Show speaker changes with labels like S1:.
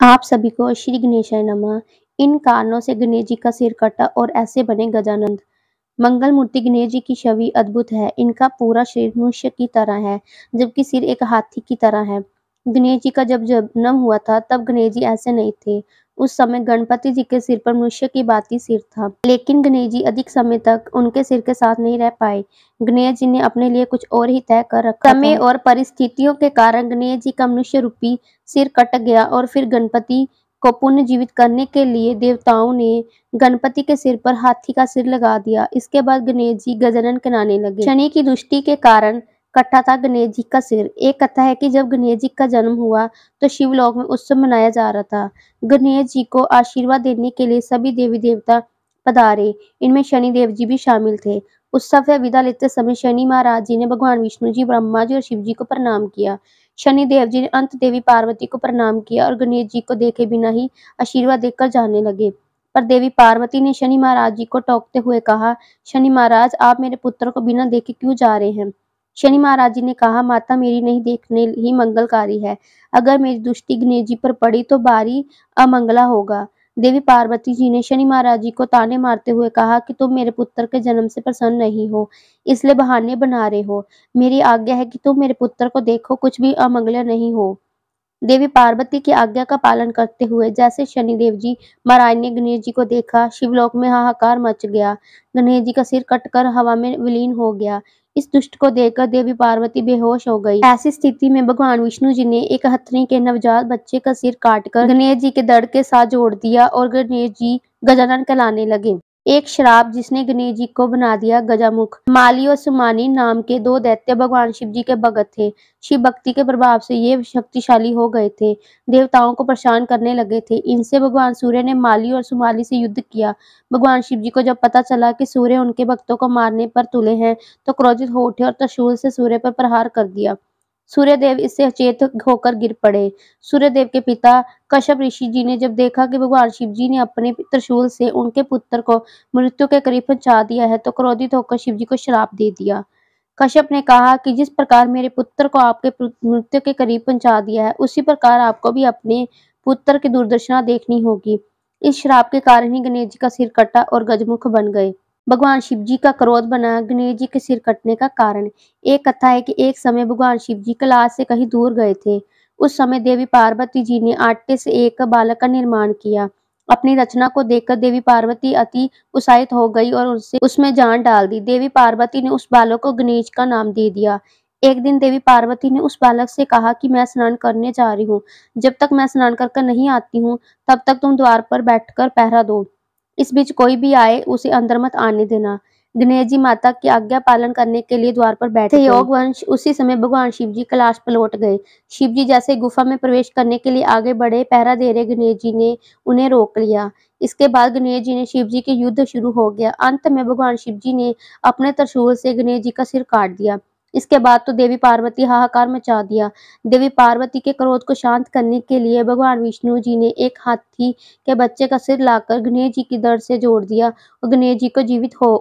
S1: आप सभी को श्री गणेशाय नमः। इन कारणों से गणेश जी का सिर कटा और ऐसे बने गजानन। मंगल मूर्ति गणेश जी की छवि अद्भुत है। इनका पूरा शरीर मनुष्य की तरह है, जबकि सिर एक हाथी की तरह है। गणेश जी का जब जन्म हुआ था, तब गणेश जी ऐसे नहीं थे। उस समय गणपति जी के सिर पर मनुष्य की भांति सिर था, लेकिन गणेश जी अधिक समय तक उनके सिर के साथ नहीं रह पाए। गणेश जी ने अपने लिए कुछ और ही तय कर रखा था। समय और परिस्थितियों के कारण गणेश जी का मनुष्य रूपी सिर कट गया और फिर गणपति को पुनर्जीवित करने के लिए देवताओं ने गणपति के सिर पर हाथी का सिर लगा दिया। इसके बाद गणेश जी गजानन कहलाने लगे। शनि की दृष्टि के कारण कटा था गणेश जी का सिर। एक कथा है कि जब गणेश जी का जन्म हुआ तो शिवलोक में उत्सव मनाया जा रहा था। गणेश जी को आशीर्वाद देने के लिए सभी देवी देवता पधारे। इनमें शनि देव जी भी शामिल थे। उत्सव से विदा लेते समय शनि महाराज जी ने भगवान विष्णु जी, ब्रह्मा जी और शिव जी को प्रणाम किया। शनि देव जी ने अंत देवी पार्वती को प्रणाम किया और गणेश जी को देखे बिना ही आशीर्वाद देकर जाने लगे। पर देवी पार्वती ने शनि महाराज जी को टोकते हुए कहा, शनि महाराज, आप मेरे पुत्र को बिना देखे क्यों जा रहे हैं? शनि महाराज जी ने कहा, माता, मेरी नहीं देखने ही मंगलकारी है। अगर मेरी दृष्टि गणेश जी पर पड़ी तो भारी अमंगला होगा। देवी पार्वती जी ने शनि महाराज जी को ताने मारते हुए कहा कि तुम मेरे पुत्र के जन्म से प्रसन्न नहीं हो, इसलिए बहाने बना रहे हो। मेरी आज्ञा है कि तुम मेरे पुत्र को देखो, कुछ भी अमंगल नहीं हो। देवी पार्वती की आज्ञा का पालन करते हुए जैसे शनिदेव जी महाराज ने गणेश जी को देखा, शिवलोक में हाहाकार मच गया। गणेश जी का सिर कटकर हवा में विलीन हो गया। इस दुष्ट को देखकर देवी पार्वती बेहोश हो गई। ऐसी स्थिति में भगवान विष्णु जी ने एक हथनी के नवजात बच्चे का सिर काटकर गणेश जी के धड़ के साथ जोड़ दिया और गणेश जी गजानन कहलाने लगे। एक श्राप जिसने गणेश जी को बना दिया गजामुख। माली और सुमानी नाम के दो दैत्य भगवान शिव जी के भगत थे। शिव भक्ति के प्रभाव से ये शक्तिशाली हो गए थे। देवताओं को परेशान करने लगे थे। इनसे भगवान सूर्य ने माली और सुमाली से युद्ध किया। भगवान शिव जी को जब पता चला कि सूर्य उनके भक्तों को मारने पर तुले हैं, तो क्रोधित हो उठे और त्रिशूल से सूर्य पर प्रहार कर दिया। सूर्यदेव इससे अचेत होकर गिर पड़े। सूर्यदेव के पिता कश्यप ऋषि जी ने जब देखा कि भगवान शिव जी ने अपने त्रिशूल से उनके पुत्र को मृत्यु के करीब पहुंचा दिया है, तो क्रोधित होकर शिव जी को श्राप दे दिया। कश्यप ने कहा कि जिस प्रकार मेरे पुत्र को आपके मृत्यु के करीब पहुंचा दिया है, उसी प्रकार आपको भी अपने पुत्र की दुर्दशा देखनी होगी। इस श्राप के कारण ही गणेश जी का सिर कटा और गजमुख बन गए। भगवान शिव जी का क्रोध बना गणेश जी के सिर कटने का कारण। एक कथा है कि एक समय भगवान शिव जी कैलाश से कहीं दूर गए थे। उस समय देवी पार्वती जी ने आटे से एक बालक का निर्माण किया। अपनी रचना को देखकर देवी पार्वती अति उत्साहित हो गई और उससे उसमें जान डाल दी। देवी पार्वती ने उस बालक को गणेश का नाम दे दिया। एक दिन देवी पार्वती ने उस बालक से कहा कि मैं स्नान करने जा रही हूँ। जब तक मैं स्नान कर नहीं आती हूँ, तब तक तुम द्वार पर बैठकर पहरा दो। इस बीच कोई भी आए उसे अंदर मत आने देना। गणेश जी माता की आज्ञा पालन करने के लिए द्वार पर बैठ गए। योगवंश उसी समय भगवान शिव जी कैलाश पर लौट गए। शिव जी जैसे गुफा में प्रवेश करने के लिए आगे बढ़े, पहरा दे रहे गणेश जी ने उन्हें रोक लिया। इसके बाद गणेश जी ने शिव जी के युद्ध शुरू हो गया। अंत में भगवान शिव जी ने अपने त्रिशूल से गणेश जी का सिर काट दिया। इसके बाद तो देवी पार्वती हाहाकार मचा दिया। देवी पार्वती के क्रोध को शांत करने के लिए भगवान विष्णु जी ने एक हाथी के बच्चे का सिर लाकर गणेश जी की धड़ से जोड़ दिया और गणेश जी को जीवित हो